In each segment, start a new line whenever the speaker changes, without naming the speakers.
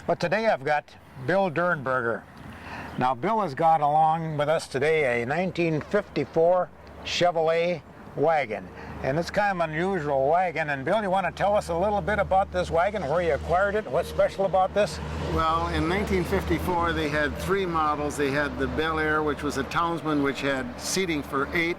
But today I've got Bill Dernberger. Now Bill has got along with us today a 1954 Chevrolet Wagon. And it's kind of an unusual wagon. And Bill, you want to tell us a little bit about this wagon, where you acquired it, what's special about this?
Well, in 1954 they had three models. They had the Bel Air, which was a Townsman, which had seating for 8.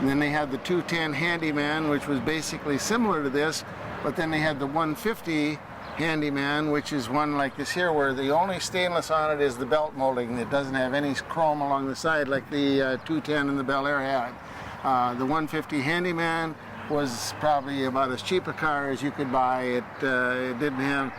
And then they had the 210 Handyman, which was basically similar to this. But then they had the 150 Handyman, which is one like this here, where the only stainless on it is the belt molding. It doesn't have any chrome along the side like the 210 and the Bel Air had. The 150 Handyman was probably about as cheap a car as you could buy. It didn't have,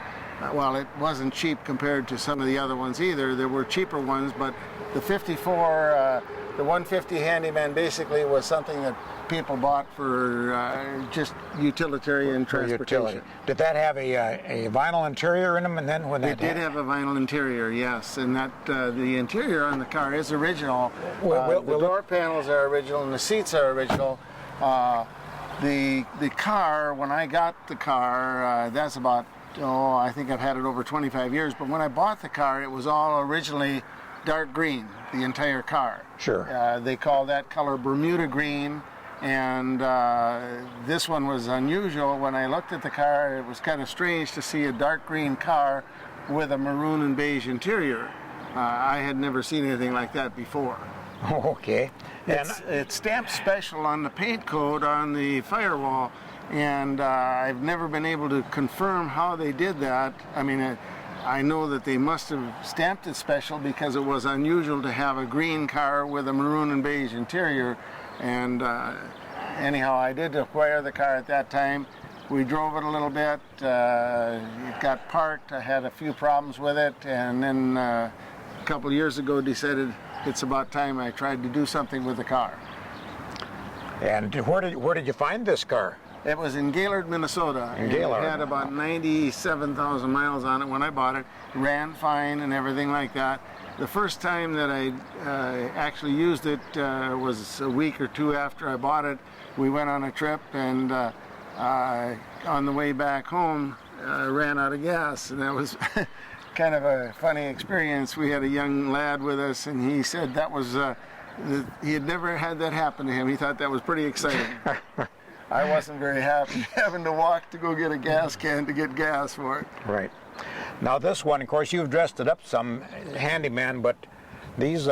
well, it wasn't cheap compared to some of the other ones either. There were cheaper ones, but the 54, the 150 Handyman basically was something that people bought for just utilitarian transportation.
Utility. Did that have a vinyl interior in them? And then when
it did have a vinyl interior, yes, and that the interior on the car is original. The door panels are original and the seats are original. The car, when I got the car, that's about, I think I've had it over 25 years, but when I bought the car, it was all originally dark green, the entire car.
Sure.
They call that color Bermuda green, and this one was unusual. When I looked at the car, it was kind of strange to see a dark green car with a maroon and beige interior. I had never seen anything like that before.
Okay.
It's stamped special on the paint code on the firewall, and I've never been able to confirm how they did that. I mean, I know that they must have stamped it special because it was unusual to have a green car with a maroon and beige interior. And anyhow, I did acquire the car at that time. We drove it a little bit. It got parked. I had a few problems with it, and then a couple of years ago decided it's about time I tried to do something with the car.
And where did you find this car?
It was in Gaylord, Minnesota.
In Gaylord.
It had about 97,000 miles on it when I bought it. Ran fine and everything like that. The first time that I actually used it was a week or two after I bought it. We went on a trip, and on the way back home, ran out of gas, and that was kind of a funny experience. We had a young lad with us, and he said that was he had never had that happen to him. He thought that was pretty exciting. I wasn't very happy having to walk to go get a gas can to get gas for it.
Right. Now this one, of course, you've dressed it up some, Handyman, but these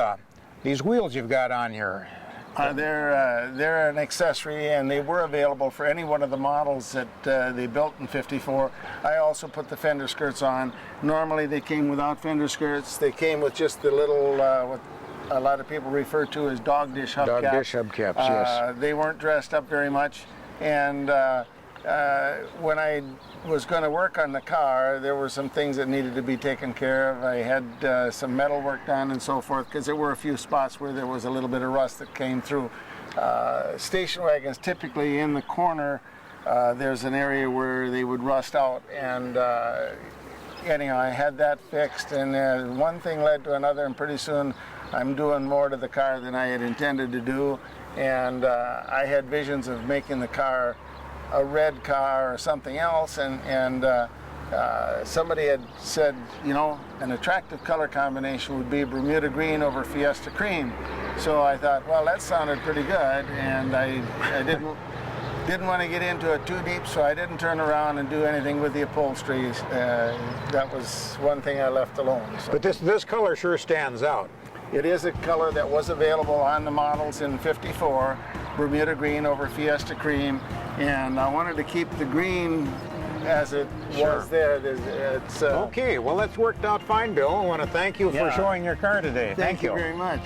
wheels you've got on here.
They're an accessory, and they were available for any one of the models that they built in '54. I also put the Fender Skirts on. Normally they came without Fender Skirts. They came with just the little, what a lot of people refer to as dog dish hubcaps.
Dog dish hubcaps, yes.
They weren't dressed up very much. And when I was going to work on the car, there were some things that needed to be taken care of. I had some metal work done and so forth, because there were a few spots where there was a little bit of rust that came through. Station wagons, typically in the corner, there's an area where they would rust out. And anyhow, I had that fixed, and one thing led to another, and pretty soon I'm doing more to the car than I had intended to do. And I had visions of making the car a red car or something else, and somebody had said, you know, an attractive color combination would be Bermuda green over Fiesta cream. So I thought, well, that sounded pretty good, and I didn't want to get into it too deep, so I didn't turn around and do anything with the upholstery. That was one thing I left alone. So.
But this color sure stands out.
It is a color that was available on the models in '54, Bermuda green over Fiesta cream, and I wanted to keep the green as it was there. It's,
okay, well, that's worked out fine, Bill. I want to thank you for showing your car today.
Thank you very much.